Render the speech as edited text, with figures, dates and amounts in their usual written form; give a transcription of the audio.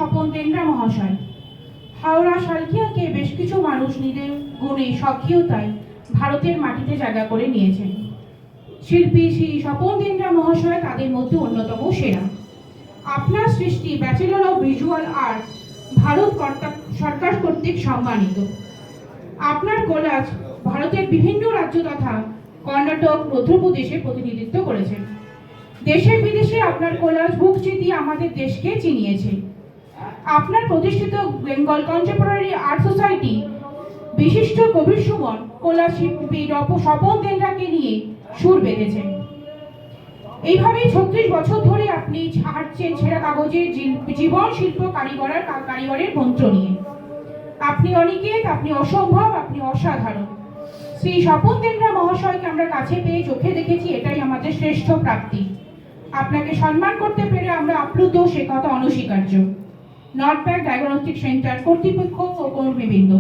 স্বপন তেন্দ্রা মহাশয়। হাওড়া সালকিয়াকে বেশ কিছু মানুষ নিজের গুণে সক্রিয়তায় ভারতের মাটিতে জায়গা করে নিয়েছেন। শিল্পী শ্রী স্বপন তেন্দ্রা মহাশয় তাদের মধ্যে অন্যতম সেরা। আপনার সৃষ্টি bachelor of visual art Bharat সরকার কর্তৃক সম্মানিত। আপনার কোলাজ ভারতের বিভিন্ন রাজ্য তথা কর্ণাটক, মধ্যপ্রদেশে প্রতিনিধিত্ব করেছেন। দেশে বিদেশে আপনার কোলাজ বুক চিতিয়ে আমাদের দেশকে চিনিয়েছে। আপনার প্রতিষ্ঠিত বেঙ্গল কন্টেম্পোরারি আর্ট সোসাইটি বিশিষ্ট কবির সুমন কোলাজ শিল্পী স্বপন তেন্দ্রাকে নিয়ে সুর বেঁধেছেন। এইভাবেই 36 বছর ধরে আপনি হাঁটছেন ছেঁড়া কাগজের জীবন শিল্প কারিগরের মন্ত্র নিয়ে। আপনি অনিকেত, আপনি অসম্ভব, আপনি অসাধারণ। শ্রী স্বপন তেন্দ্রা মহাশয়কে আমরা কাছে পেয়ে চোখে দেখেছি, এটাই আমাদের শ্রেষ্ঠ প্রাপ্তি। আপনাকে সম্মান করতে পেরে আমরা আপ্লুত, সে কথা অনস্বীকার্য। নর্থ ব্যাক ডায়াগনস্টিক সেন্টার কর্তৃপক্ষ ও কর্মীবৃন্দ।